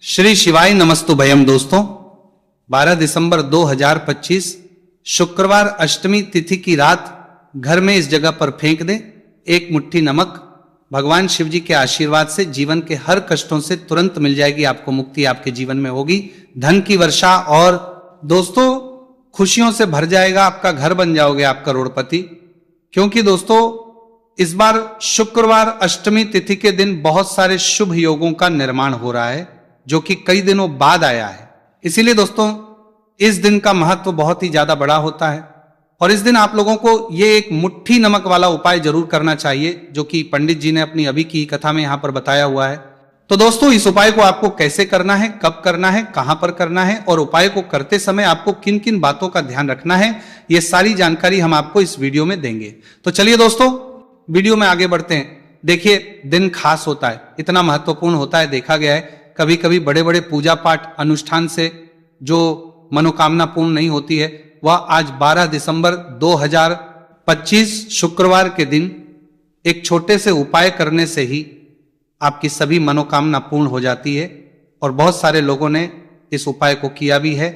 श्री शिवाय नमस्तुभयम दोस्तों, 12 दिसंबर 2025 शुक्रवार अष्टमी तिथि की रात घर में इस जगह पर फेंक दें एक मुट्ठी नमक। भगवान शिव जी के आशीर्वाद से जीवन के हर कष्टों से तुरंत मिल जाएगी आपको मुक्ति, आपके जीवन में होगी धन की वर्षा और दोस्तों खुशियों से भर जाएगा आपका घर, बन जाओगे आप करोड़पति। क्योंकि दोस्तों इस बार शुक्रवार अष्टमी तिथि के दिन बहुत सारे शुभ योगों का निर्माण हो रहा है जो कि कई दिनों बाद आया है। इसीलिए दोस्तों इस दिन का महत्व बहुत ही ज्यादा बड़ा होता है और इस दिन आप लोगों को ये एक मुट्ठी नमक वाला उपाय जरूर करना चाहिए जो कि पंडित जी ने अपनी अभी की कथा में यहां पर बताया हुआ है। तो दोस्तों इस उपाय को आपको कैसे करना है, कब करना है, कहां पर करना है और उपाय को करते समय आपको किन किन बातों का ध्यान रखना है, ये सारी जानकारी हम आपको इस वीडियो में देंगे। तो चलिए दोस्तों वीडियो में आगे बढ़ते हैं। देखिए दिन खास होता है, इतना महत्वपूर्ण होता है, देखा गया है कभी कभी बड़े बड़े पूजा पाठ अनुष्ठान से जो मनोकामना पूर्ण नहीं होती है वह आज 12 दिसंबर 2025 शुक्रवार के दिन एक छोटे से उपाय करने से ही आपकी सभी मनोकामना पूर्ण हो जाती है। और बहुत सारे लोगों ने इस उपाय को किया भी है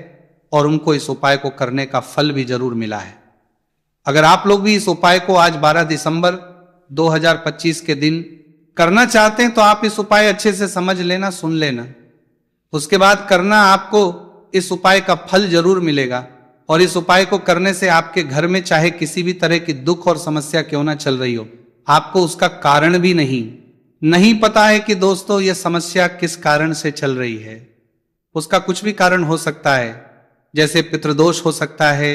और उनको इस उपाय को करने का फल भी जरूर मिला है। अगर आप लोग भी इस उपाय को आज 12 दिसंबर 2025 के दिन करना चाहते हैं तो आप इस उपाय अच्छे से समझ लेना, सुन लेना, उसके बाद करना, आपको इस उपाय का फल जरूर मिलेगा। और इस उपाय को करने से आपके घर में चाहे किसी भी तरह की दुख और समस्या क्यों ना चल रही हो, आपको उसका कारण भी नहीं पता है कि दोस्तों यह समस्या किस कारण से चल रही है। उसका कुछ भी कारण हो सकता है, जैसे पितृदोष हो सकता है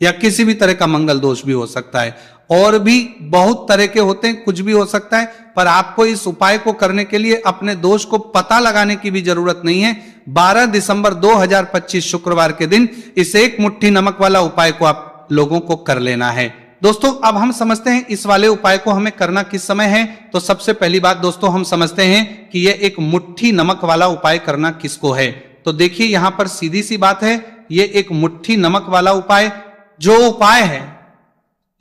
या किसी भी तरह का मंगल दोष भी हो सकता है, और भी बहुत तरह के होते हैं, कुछ भी हो सकता है। पर आपको इस उपाय को करने के लिए अपने दोष को पता लगाने की भी जरूरत नहीं है। 12 दिसंबर 2025 शुक्रवार के दिन इस एक मुट्ठी नमक वाला उपाय को आप लोगों को कर लेना है। दोस्तों अब हम समझते हैं इस वाले उपाय को हमें करना किस समय है। तो सबसे पहली बात दोस्तों हम समझते हैं कि यह एक मुट्ठी नमक वाला उपाय करना किसको है। तो देखिए यहां पर सीधी सी बात है, यह एक मुट्ठी नमक वाला उपाय जो उपाय है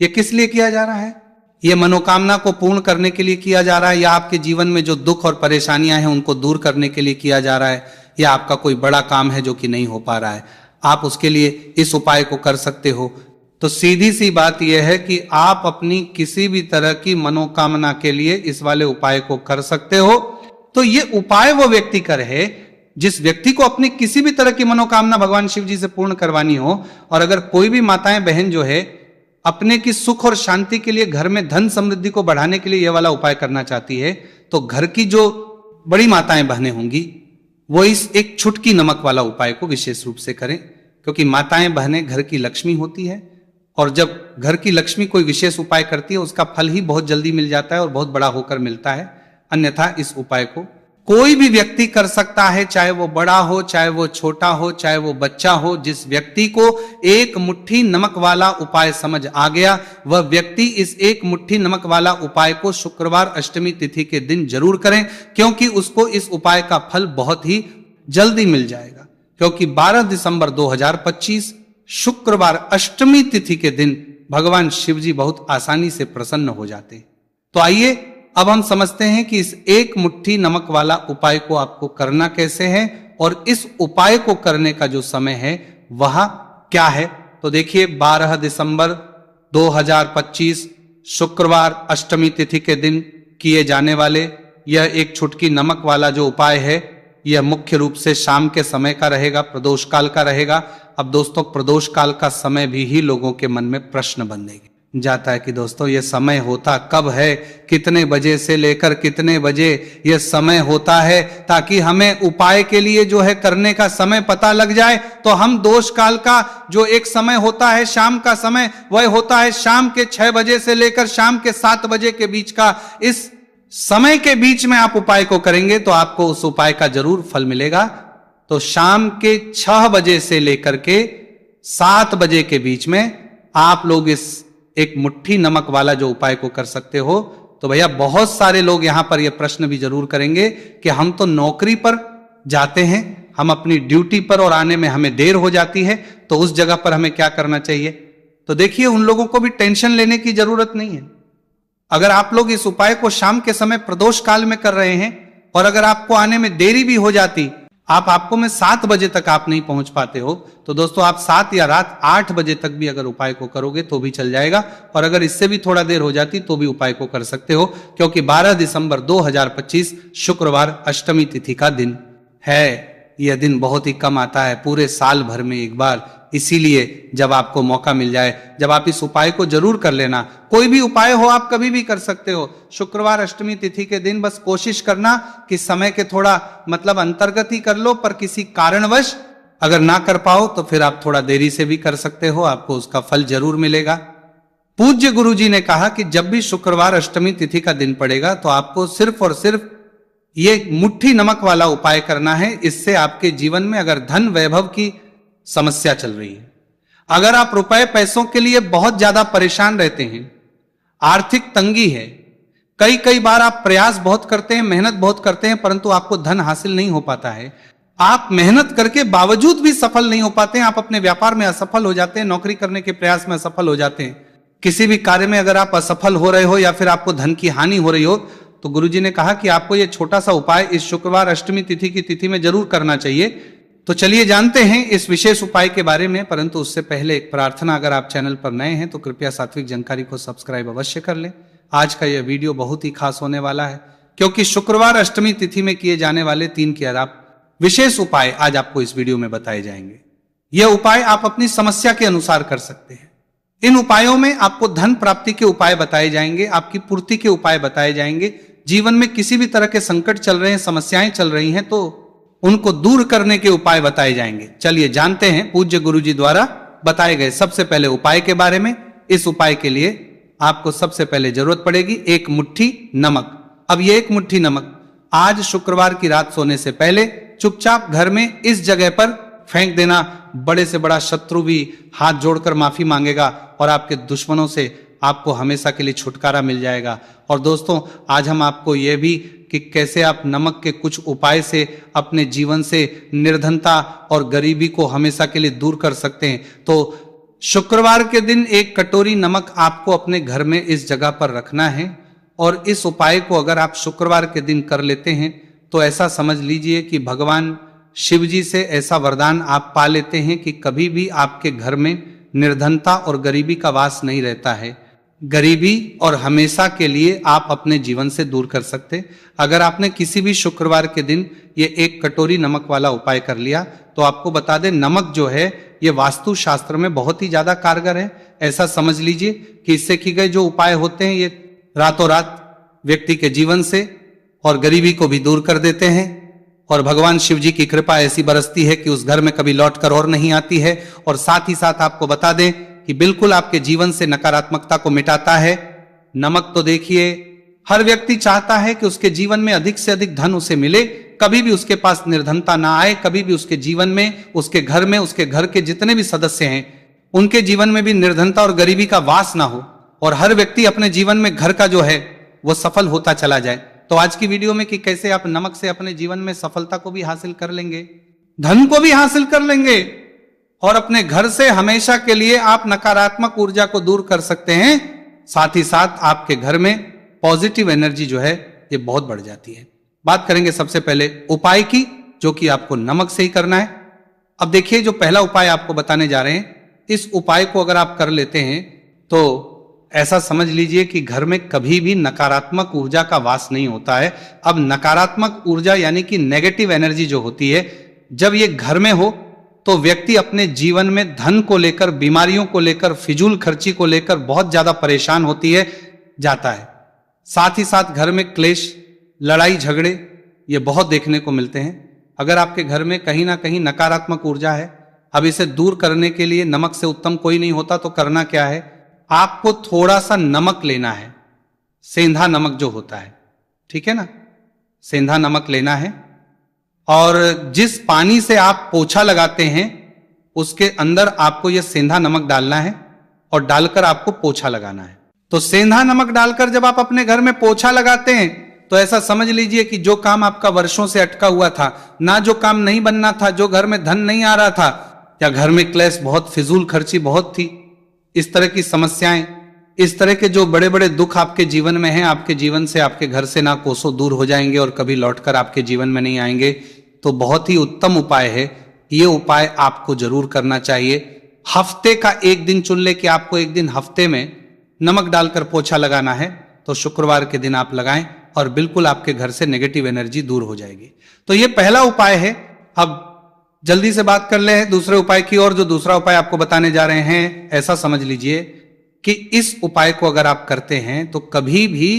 ये किस लिए किया जा रहा है? ये मनोकामना को पूर्ण करने के लिए किया जा रहा है, या आपके जीवन में जो दुख और परेशानियां हैं उनको दूर करने के लिए किया जा रहा है, या आपका कोई बड़ा काम है जो कि नहीं हो पा रहा है, आप उसके लिए इस उपाय को कर सकते हो। तो सीधी सी बात यह है कि आप अपनी किसी भी तरह की मनोकामना के लिए इस वाले उपाय को कर सकते हो। तो ये उपाय वो व्यक्ति करे जिस व्यक्ति को अपनी किसी भी तरह की मनोकामना भगवान शिव जी से पूर्ण करवानी हो। और अगर कोई भी माताएं बहन जो है अपने की सुख और शांति के लिए, घर में धन समृद्धि को बढ़ाने के लिए यह वाला उपाय करना चाहती है, तो घर की जो बड़ी माताएं बहनें होंगी वो इस एक छुटकी नमक वाला उपाय को विशेष रूप से करें। क्योंकि माताएं बहनें घर की लक्ष्मी होती है और जब घर की लक्ष्मी कोई विशेष उपाय करती है उसका फल ही बहुत जल्दी मिल जाता है और बहुत बड़ा होकर मिलता है। अन्यथा इस उपाय को कोई भी व्यक्ति कर सकता है, चाहे वो बड़ा हो, चाहे वो छोटा हो, चाहे वो बच्चा हो। जिस व्यक्ति को एक मुट्ठी नमक वाला उपाय समझ आ गया वह व्यक्ति इस एक मुट्ठी नमक वाला उपाय को शुक्रवार अष्टमी तिथि के दिन जरूर करें, क्योंकि उसको इस उपाय का फल बहुत ही जल्दी मिल जाएगा। क्योंकि 12 दिसंबर 2025 शुक्रवार अष्टमी तिथि के दिन भगवान शिव जी बहुत आसानी से प्रसन्न हो जाते हैं। तो आइए अब हम समझते हैं कि इस एक मुट्ठी नमक वाला उपाय को आपको करना कैसे है और इस उपाय को करने का जो समय है वह क्या है। तो देखिए 12 दिसंबर 2025 शुक्रवार अष्टमी तिथि के दिन किए जाने वाले यह एक छुटकी नमक वाला जो उपाय है यह मुख्य रूप से शाम के समय का रहेगा, प्रदोष काल का रहेगा। अब दोस्तों प्रदोष काल का समय भी लोगों के मन में प्रश्न बनने जाता है कि दोस्तों ये समय होता कब है, कितने बजे से लेकर कितने बजे ये समय होता है, ताकि हमें उपाय के लिए जो है करने का समय पता लग जाए। तो हम दोष काल का जो एक समय होता है शाम का समय, वह होता है शाम के 6 बजे से लेकर शाम के 7 बजे के बीच का। इस समय के बीच में आप उपाय को करेंगे तो आपको उस उपाय का जरूर फल मिलेगा। तो शाम के 6 बजे से लेकर के 7 बजे के बीच में आप लोग इस एक मुट्ठी नमक वाला जो उपाय को कर सकते हो। तो भैया बहुत सारे लोग यहां पर यह प्रश्न भी जरूर करेंगे कि हम तो नौकरी पर जाते हैं, हम अपनी ड्यूटी पर और आने में हमें देर हो जाती है, तो उस जगह पर हमें क्या करना चाहिए। तो देखिए उन लोगों को भी टेंशन लेने की जरूरत नहीं है। अगर आप लोग इस उपाय को शाम के समय प्रदोष काल में कर रहे हैं और अगर आपको आने में देरी भी हो जाती, आपको में 7 बजे तक आप नहीं पहुंच पाते हो, तो दोस्तों आप 7 या रात 8 बजे तक भी अगर उपाय को करोगे तो भी चल जाएगा, और अगर इससे भी थोड़ा देर हो जाती तो भी उपाय को कर सकते हो, क्योंकि 12 दिसंबर 2025 शुक्रवार अष्टमी तिथि का दिन है। यह दिन बहुत ही कम आता है, पूरे साल भर में एक बार। इसीलिए जब आपको मौका मिल जाए, जब आप इस उपाय को जरूर कर लेना। कोई भी उपाय हो आप कभी भी कर सकते हो, शुक्रवार अष्टमी तिथि के दिन बस कोशिश करना कि समय के थोड़ा मतलब अंतर्गत ही कर लो, पर किसी कारणवश अगर ना कर पाओ तो फिर आप थोड़ा देरी से भी कर सकते हो, आपको उसका फल जरूर मिलेगा। पूज्य गुरु जी ने कहा कि जब भी शुक्रवार अष्टमी तिथि का दिन पड़ेगा तो आपको सिर्फ और सिर्फ ये मुट्ठी नमक वाला उपाय करना है। इससे आपके जीवन में अगर धन वैभव की समस्या चल रही है, अगर आप रुपए पैसों के लिए बहुत ज्यादा परेशान रहते हैं, आर्थिक तंगी है, कई बार आप प्रयास बहुत करते हैं, मेहनत बहुत करते हैं, परंतु आपको धन हासिल नहीं हो पाता है, आप मेहनत करके बावजूद भी सफल नहीं हो पाते हैं, आप अपने व्यापार में असफल हो जाते हैं, नौकरी करने के प्रयास में असफल हो जाते हैं, किसी भी कार्य में अगर आप असफल हो रहे हो या फिर आपको धन की हानि हो रही हो, तो गुरुजी ने कहा कि आपको यह छोटा सा उपाय इस शुक्रवार अष्टमी तिथि की तिथि में जरूर करना चाहिए। तो चलिए जानते हैं इस विशेष उपाय के बारे में, परंतु उससे पहले एक प्रार्थना, अगर आप चैनल पर नए हैं तो कृपया सात्विक जानकारी को सब्सक्राइब अवश्य कर लें। आज का यह वीडियो बहुत ही खास होने वाला है, क्योंकि शुक्रवार अष्टमी तिथि में किए जाने वाले 3 के आप विशेष उपाय आज आपको इस वीडियो में बताए जाएंगे। यह उपाय आप अपनी समस्या के अनुसार कर सकते हैं। इन उपायों में आपको धन प्राप्ति के उपाय बताए जाएंगे, आपकी पूर्ति के उपाय बताए जाएंगे। जीवन में किसी भी तरह के संकट चल रहे हैं, समस्याएं चल रही हैं, तो उनको दूर करने के उपाय बताए जाएंगे। चलिए जानते हैं पूज्य गुरुजी द्वारा बताए गए सबसे पहले उपाय के बारे में। इस उपाय के लिए आपको सबसे पहले जरूरत पड़ेगी 1 मुट्ठी नमक। अब ये 1 मुट्ठी नमक आज शुक्रवार की रात सोने से पहले चुपचाप घर में इस जगह पर फेंक देना। बड़े से बड़ा शत्रु भी हाथ जोड़कर माफी मांगेगा और आपके दुश्मनों से आपको हमेशा के लिए छुटकारा मिल जाएगा। और दोस्तों आज हम आपको यह भी कि कैसे आप नमक के कुछ उपाय से अपने जीवन से निर्धनता और गरीबी को हमेशा के लिए दूर कर सकते हैं। तो शुक्रवार के दिन 1 कटोरी नमक आपको अपने घर में इस जगह पर रखना है, और इस उपाय को अगर आप शुक्रवार के दिन कर लेते हैं तो ऐसा समझ लीजिए कि भगवान शिव जी से ऐसा वरदान आप पा लेते हैं कि कभी भी आपके घर में निर्धनता और गरीबी का वास नहीं रहता है। गरीबी और हमेशा के लिए आप अपने जीवन से दूर कर सकते। अगर आपने किसी भी शुक्रवार के दिन ये 1 कटोरी नमक वाला उपाय कर लिया, तो आपको बता दें नमक जो है ये वास्तु शास्त्र में बहुत ही ज्यादा कारगर है। ऐसा समझ लीजिए कि इससे किए गए जो उपाय होते हैं ये रातों रात व्यक्ति के जीवन से और गरीबी को भी दूर कर देते हैं, और भगवान शिव जी की कृपा ऐसी बरसती है कि उस घर में कभी लौट कर और नहीं आती है। और साथ ही साथ आपको बता दें कि बिल्कुल आपके जीवन से नकारात्मकता को मिटाता है। नमक तो देखिए हर व्यक्ति चाहता है कि उसके जीवन में अधिक से अधिक धन उसे मिले, कभी भी उसके पास निर्धनता ना आए, कभी भी उसके जीवन में, उसके घर में, उसके घर के जितने भी सदस्य हैं उनके जीवन में भी निर्धनता और गरीबी का वास ना हो, और हर व्यक्ति अपने जीवन में घर का जो है वो सफल होता चला जाए। तो आज की वीडियो में कि कैसे आप नमक से अपने जीवन में सफलता को भी हासिल कर लेंगे, धन को भी हासिल कर लेंगे, और अपने घर से हमेशा के लिए आप नकारात्मक ऊर्जा को दूर कर सकते हैं। साथ ही साथ आपके घर में पॉजिटिव एनर्जी जो है ये बहुत बढ़ जाती है। बात करेंगे सबसे पहले उपाय की, जो कि आपको नमक से ही करना है। अब देखिए जो पहला उपाय आपको बताने जा रहे हैं, इस उपाय को अगर आप कर लेते हैं तो ऐसा समझ लीजिए कि घर में कभी भी नकारात्मक ऊर्जा का वास नहीं होता है। अब नकारात्मक ऊर्जा यानी कि नेगेटिव एनर्जी जो होती है, जब ये घर में हो तो व्यक्ति अपने जीवन में धन को लेकर, बीमारियों को लेकर, फिजूल खर्ची को लेकर बहुत ज्यादा परेशान होती है जाता है। साथ ही साथ घर में क्लेश, लड़ाई झगड़े ये बहुत देखने को मिलते हैं। अगर आपके घर में कहीं ना कहीं नकारात्मक ऊर्जा है, अब इसे दूर करने के लिए नमक से उत्तम कोई नहीं होता। तो करना क्या है, आपको थोड़ा सा नमक लेना है, सेंधा नमक जो होता है, ठीक है ना, सेंधा नमक लेना है, और जिस पानी से आप पोछा लगाते हैं उसके अंदर आपको यह सेंधा नमक डालना है और डालकर आपको पोछा लगाना है। तो सेंधा नमक डालकर जब आप अपने घर में पोछा लगाते हैं तो ऐसा समझ लीजिए कि जो काम आपका वर्षों से अटका हुआ था, ना जो काम नहीं बनना था, जो घर में धन नहीं आ रहा था, या घर में क्लेश बहुत, फिजूल खर्ची बहुत थी, इस तरह की समस्याएं, इस तरह के जो बड़े बड़े दुख आपके जीवन में हैं, आपके जीवन से, आपके घर से ना कोसों दूर हो जाएंगे और कभी लौटकर आपके जीवन में नहीं आएंगे। तो बहुत ही उत्तम उपाय है। ये उपाय आपको जरूर करना चाहिए। हफ्ते का एक दिन चुन ले कि आपको एक दिन हफ्ते में नमक डालकर पोछा लगाना है, तो शुक्रवार के दिन आप लगाएं और बिल्कुल आपके घर से नेगेटिव एनर्जी दूर हो जाएगी। तो ये पहला उपाय है। अब जल्दी से बात कर ले दूसरे उपाय की और। जो दूसरा उपाय आपको बताने जा रहे हैं, ऐसा समझ लीजिए कि इस उपाय को अगर आप करते हैं तो कभी भी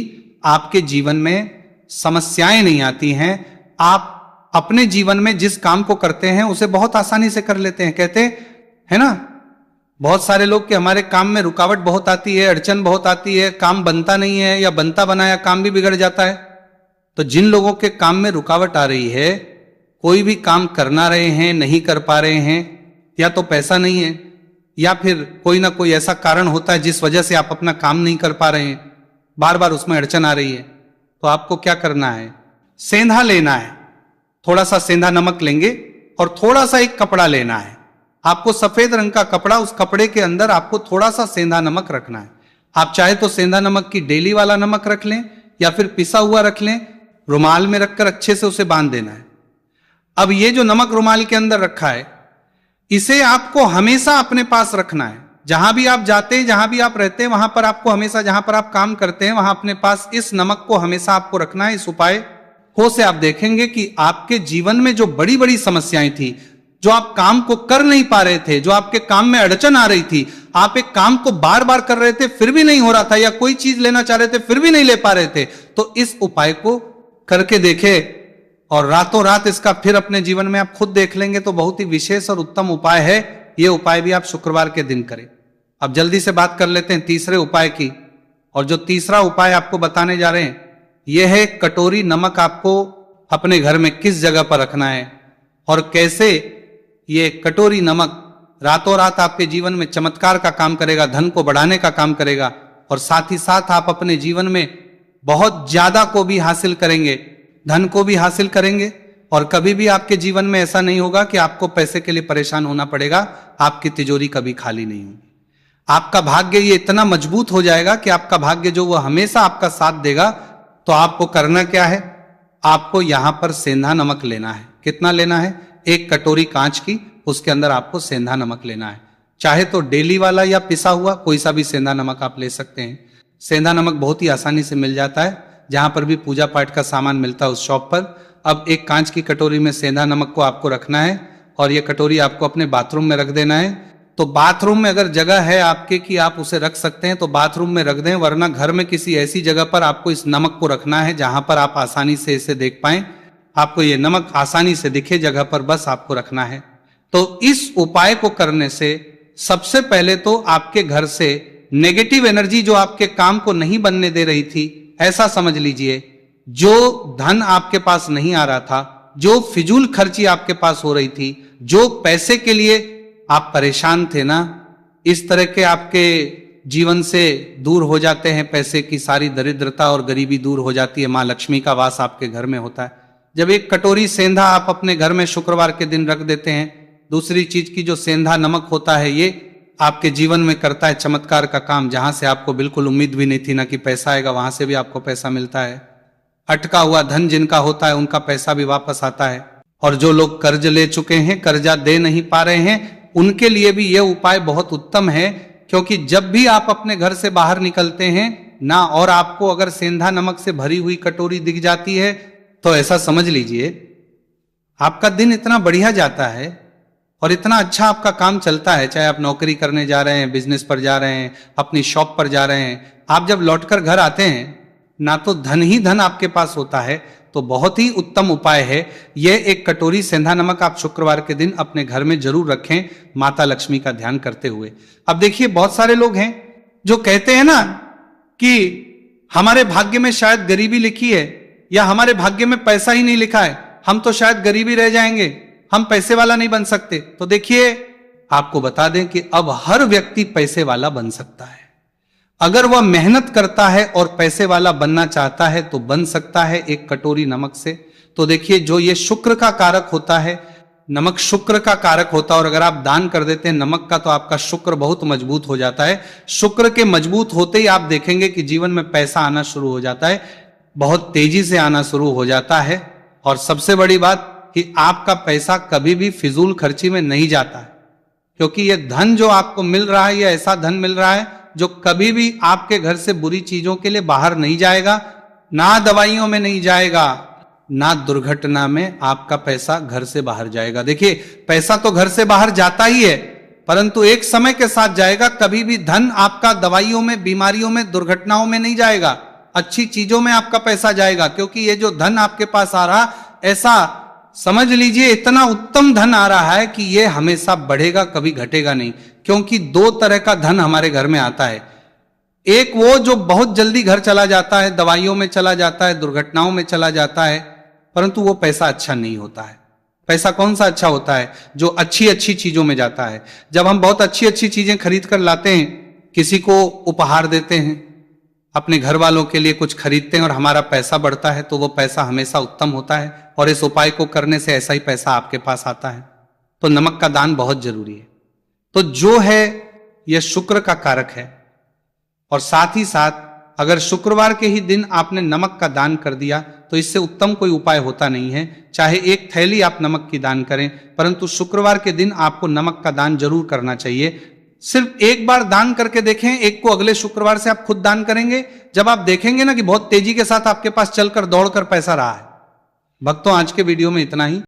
आपके जीवन में समस्याएं नहीं आती हैं। आप अपने जीवन में जिस काम को करते हैं उसे बहुत आसानी से कर लेते हैं। कहते हैं ना बहुत सारे लोग कि हमारे काम में रुकावट बहुत आती है, अड़चन बहुत आती है, काम बनता नहीं है, या बनता बनाया काम भी बिगड़ जाता है। तो जिन लोगों के काम में रुकावट आ रही है, कोई भी काम करना रहे हैं, नहीं कर पा रहे हैं, या तो पैसा नहीं है, या फिर कोई ना कोई ऐसा कारण होता है जिस वजह से आप अपना काम नहीं कर पा रहे हैं, बार बार उसमें अड़चन आ रही है, तो आपको क्या करना है? सेंधा लेना है। थोड़ा सा सेंधा नमक लेंगे और थोड़ा सा एक कपड़ा लेना है। आपको सफेद रंग का कपड़ा, उस कपड़े के अंदर आपको थोड़ा सा सेंधा नमक रखना है। आप चाहे तो सेंधा नमक की डेली वाला नमक रख लें या फिर पिसा हुआ रख लें। रुमाल में रखकर अच्छे से उसे बांध देना है। अब ये जो नमक रुमाल के अंदर रखा है, इसे आपको हमेशा अपने पास रखना है। जहां भी आप जाते हैं, जहां भी आप रहते हैं, वहां पर आपको हमेशा, जहां पर आप काम करते हैं, वहां अपने पास इस नमक को हमेशा आपको रखना है। इस उपाय को से आप देखेंगे कि आपके जीवन में जो बड़ी बड़ी समस्याएं थी, जो आप काम को कर नहीं पा रहे थे, जो आपके काम में अड़चन आ रही थी, आप एक काम को बार बार कर रहे थे फिर भी नहीं हो रहा था, या कोई चीज लेना चाह रहे थे फिर भी नहीं ले पा रहे थे, तो इस उपाय को करके देखे और रातों रात इसका फिर अपने जीवन में आप खुद देख लेंगे। तो बहुत ही विशेष और उत्तम उपाय है। यह उपाय भी आप शुक्रवार के दिन करें। अब जल्दी से बात कर लेते हैं तीसरे उपाय की। और जो तीसरा उपाय आपको बताने जा रहे हैं, यह है कटोरी नमक आपको अपने घर में किस जगह पर रखना है और कैसे ये कटोरी नमक रातों रात आपके जीवन में चमत्कार का काम करेगा, धन को बढ़ाने का काम करेगा, और साथ ही साथ आप अपने जीवन में बहुत ज्यादा को भी हासिल करेंगे, धन को भी हासिल करेंगे। और कभी भी आपके जीवन में ऐसा नहीं होगा कि आपको पैसे के लिए परेशान होना पड़ेगा। आपकी तिजोरी कभी खाली नहीं होगी। आपका भाग्य ये इतना मजबूत हो जाएगा कि आपका भाग्य जो वो हमेशा आपका साथ देगा। तो आपको करना क्या है? आपको यहां पर सेंधा नमक लेना है। कितना लेना है? एक कटोरी कांच की, उसके अंदर आपको सेंधा नमक लेना है। चाहे तो डेली वाला या पिसा हुआ कोई सा भी सेंधा नमक आप ले सकते हैं। सेंधा नमक बहुत ही आसानी से मिल जाता है, जहां पर भी पूजा पाठ का सामान मिलता है उस शॉप पर। अब एक कांच की कटोरी में सेंधा नमक को आपको रखना है और यह कटोरी आपको अपने बाथरूम में रख देना है। तो बाथरूम में अगर जगह है आपके कि आप उसे रख सकते हैं तो बाथरूम में रख दें, वरना घर में किसी ऐसी जगह पर आपको इस नमक को रखना है जहां पर आप आसानी से इसे देख पाएं, आपको ये नमक आसानी से दिखे जगह पर बस आपको रखना है। तो इस उपाय को करने से सबसे पहले तो आपके घर से नेगेटिव एनर्जी जो आपके काम को नहीं बनने दे रही थी, ऐसा समझ लीजिए, जो धन आपके पास नहीं आ रहा था, जो फिजूल खर्ची आपके पास हो रही थी, जो पैसे के लिए आप परेशान थे ना, इस तरह के आपके जीवन से दूर हो जाते हैं। पैसे की सारी दरिद्रता और गरीबी दूर हो जाती है। मां लक्ष्मी का वास आपके घर में होता है जब एक कटोरी सेंधा आप अपने घर में शुक्रवार के दिन रख देते हैं। दूसरी चीज की जो सेंधा नमक होता है, ये आपके जीवन में करता है चमत्कार का काम। जहां से आपको बिल्कुल उम्मीद भी नहीं थी ना कि पैसा आएगा, वहां से भी आपको पैसा मिलता है। अटका हुआ धन जिनका होता है उनका पैसा भी वापस आता है। और जो लोग कर्ज ले चुके हैं, कर्जा दे नहीं पा रहे हैं, उनके लिए भी यह उपाय बहुत उत्तम है। क्योंकि जब भी आप अपने घर से बाहर निकलते हैं ना, और आपको अगर सेंधा नमक से भरी हुई कटोरी दिख जाती है, तो ऐसा समझ लीजिए आपका दिन इतना बढ़िया जाता है और इतना अच्छा आपका काम चलता है। चाहे आप नौकरी करने जा रहे हैं, बिजनेस पर जा रहे हैं, अपनी शॉप पर जा रहे हैं, आप जब लौटकर घर आते हैं ना, तो धन ही धन आपके पास होता है। तो बहुत ही उत्तम उपाय है यह। एक कटोरी सेंधा नमक आप शुक्रवार के दिन अपने घर में जरूर रखें, माता लक्ष्मी का ध्यान करते हुए। अब देखिए, बहुत सारे लोग हैं जो कहते हैं ना कि हमारे भाग्य में शायद गरीबी लिखी है, या हमारे भाग्य में पैसा ही नहीं लिखा है, हम तो शायद गरीबी रह जाएंगे, हम पैसे वाला नहीं बन सकते। तो देखिए, आपको बता दें कि अब हर व्यक्ति पैसे वाला बन सकता है। अगर वह मेहनत करता है और पैसे वाला बनना चाहता है तो बन सकता है एक कटोरी नमक से। तो देखिए, जो ये शुक्र का कारक होता है, नमक शुक्र का कारक होता है, और अगर आप दान कर देते हैं नमक का तो आपका शुक्र बहुत मजबूत हो जाता है। शुक्र के मजबूत होते ही आप देखेंगे कि जीवन में पैसा आना शुरू हो जाता है, बहुत तेजी से आना शुरू हो जाता है। और सबसे बड़ी बात, कि आपका पैसा कभी भी फिजूल खर्ची में नहीं जाता है, क्योंकि ये धन जो आपको मिल रहा है, ये ऐसा धन मिल रहा है जो कभी भी आपके घर से बुरी चीजों के लिए बाहर नहीं जाएगा, ना दवाइयों में नहीं जाएगा, ना दुर्घटना में आपका पैसा घर से बाहर जाएगा। देखिए, पैसा तो घर से बाहर जाता ही है, परंतु एक समय के साथ जाएगा। कभी भी धन आपका दवाइयों में, बीमारियों में, दुर्घटनाओं में नहीं जाएगा, अच्छी चीजों में आपका पैसा जाएगा। क्योंकि ये जो धन आपके पास आ रहा, ऐसा समझ लीजिए इतना उत्तम धन आ रहा है कि ये हमेशा बढ़ेगा, कभी घटेगा नहीं। क्योंकि दो तरह का धन हमारे घर में आता है, एक वो जो बहुत जल्दी घर चला जाता है, दवाइयों में चला जाता है, दुर्घटनाओं में चला जाता है, परंतु वो पैसा अच्छा नहीं होता है। पैसा कौन सा अच्छा होता है? जो अच्छी अच्छी चीजों में जाता है। जब हम बहुत अच्छी अच्छी चीजें खरीद कर लाते हैं, किसी को उपहार देते हैं, अपने घर वालों के लिए कुछ खरीदते हैं और हमारा पैसा बढ़ता है, तो वो पैसा हमेशा उत्तम होता है और इस उपाय को करने से ऐसा ही पैसा आपके पास आता है। तो नमक का दान बहुत जरूरी है। तो जो है यह शुक्र का कारक है, और साथ ही साथ अगर शुक्रवार के ही दिन आपने नमक का दान कर दिया तो इससे उत्तम कोई उपाय होता नहीं है। चाहे एक थैली आप नमक की दान करें, परंतु शुक्रवार के दिन आपको नमक का दान जरूर करना चाहिए। सिर्फ एक बार दान करके देखें, एक को अगले शुक्रवार से आप खुद दान करेंगे, जब आप देखेंगे ना कि बहुत तेजी के साथ आपके पास चलकर दौड़कर पैसा रहा है। भक्तों, आज के वीडियो में इतना ही।